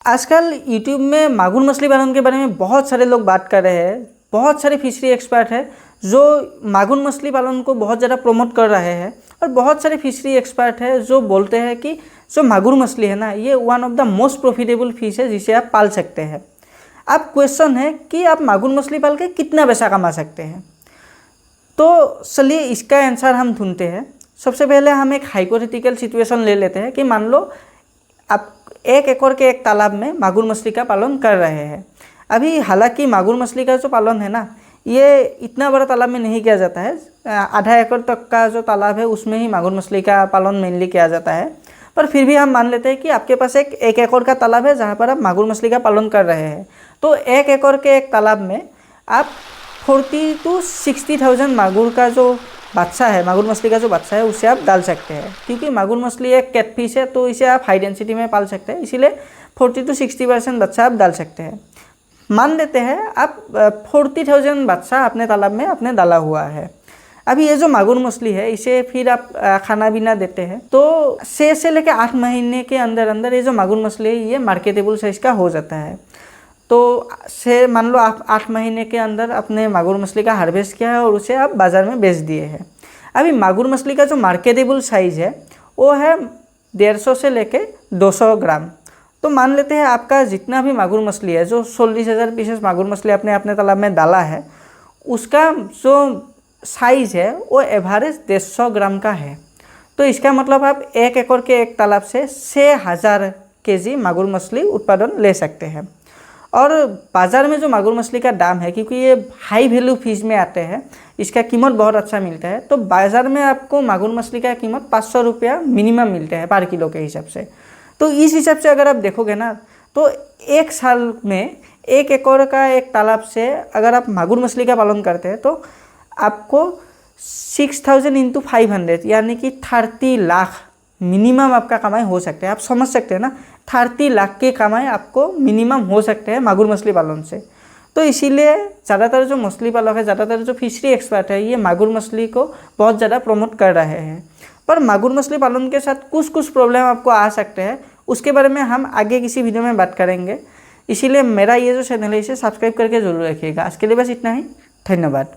आजकल यूट्यूब में मागुर मछली पालन के बारे में बहुत सारे लोग बात कर रहे हैं। बहुत सारे फिशरी एक्सपर्ट हैं जो मागुर मछली पालन को बहुत ज़्यादा प्रमोट कर रहे हैं और बहुत सारे फिशरी एक्सपर्ट हैं जो बोलते हैं कि जो मागुर मछली है ना, ये one of the most profitable fish है जिसे आप पाल सकते हैं। अब क्वेश्चन है कि आप मागुर मछली पाल के कितना पैसा कमा सकते हैं। तो चलिए इसका आंसर हम ढूंढते हैं। सबसे पहले हम एक हाइपोथेटिकल सिचुएशन ले लेते हैं कि मान लो आप 1 एकड़ के एक तालाब में मागुर मछली का पालन कर रहे हैं। अभी हालांकि मागुर मछली का जो पालन है ना, ये इतना बड़ा तालाब में नहीं किया जाता है। आधा एकड़ तक का जो तालाब है उसमें ही मागुर मछली का पालन मेनली किया जाता है। पर फिर भी हम मान लेते हैं कि आपके पास एक एकड़ का तालाब है जहाँ पर आप मागुर मछली का पालन कर रहे हैं। तो 1 एकड़ के एक तालाब में आप 40,000 to 60,000 मागुर का जो बच्चा है, मागुर मछली का जो बच्चा है उसे आप डाल सकते हैं। क्योंकि मागुर मछली एक कैटफिश है तो इसे आप हाई डेंसिटी में पाल सकते हैं, इसीलिए 40 to 60% बच्चा आप डाल सकते हैं। मान लेते हैं आप 40,000 बच्चा अपने तालाब में आपने डाला हुआ है। अभी ये जो मागुर मछली है इसे फिर आप खाना पीना देते हैं तो 6 से लेकर 8 महीने के अंदर अंदर ये जो मागुर मछली है ये मार्केटेबल साइज का हो जाता है। तो से मान लो आप 8 महीने के अंदर अपने मागुर मछली का हार्वेस्ट किया है और उसे आप बाज़ार में बेच दिए हैं। अभी मागुर मछली का जो मार्केटेबल साइज़ है वो है 150 से लेके 200 ग्राम। तो मान लेते हैं आपका जितना भी मागुर मछली है, जो 40,000 पीसेस मागुर मछली आपने अपने तालाब में डाला है, उसका जो साइज़ है वो एवरेज 150 ग्राम का है। तो इसका मतलब आप 1 एकड़ के एक तालाब से 6,000 केजी मागुर मछली उत्पादन ले सकते हैं। और बाज़ार में जो मागुर मछली का दाम है, क्योंकि ये हाई वैल्यू फिश में आते हैं, इसका कीमत बहुत अच्छा मिलता है। तो बाज़ार में आपको मागुर मछली का कीमत 500 रुपया मिनिमम मिलते हैं पर किलो के हिसाब से। तो इस हिसाब से अगर आप देखोगे ना, तो 1 साल में 1 एकड़ का एक तालाब से अगर आप मागुर मछली का पालन करते हैं तो आपको 6,000 into 500 यानी कि 30 लाख मिनिमम आपका कमाई हो सकते हैं। आप समझ सकते हैं ना, 30 लाख की कमाई आपको मिनिमम हो सकते हैं मागुर मछली पालन से। तो इसीलिए ज़्यादातर जो मछली पालक है, ज़्यादातर जो फिशरी एक्सपर्ट है, ये मागुर मछली को बहुत ज़्यादा प्रमोट कर रहे हैं। पर मागुर मछली पालन के साथ कुछ प्रॉब्लम आपको आ सकते हैं, उसके बारे में हम आगे किसी वीडियो में बात करेंगे। इसीलिए मेरा ये जो चैनल है इसे सब्सक्राइब करके ज़रूर रखिएगा। आज के लिए बस इतना ही। धन्यवाद।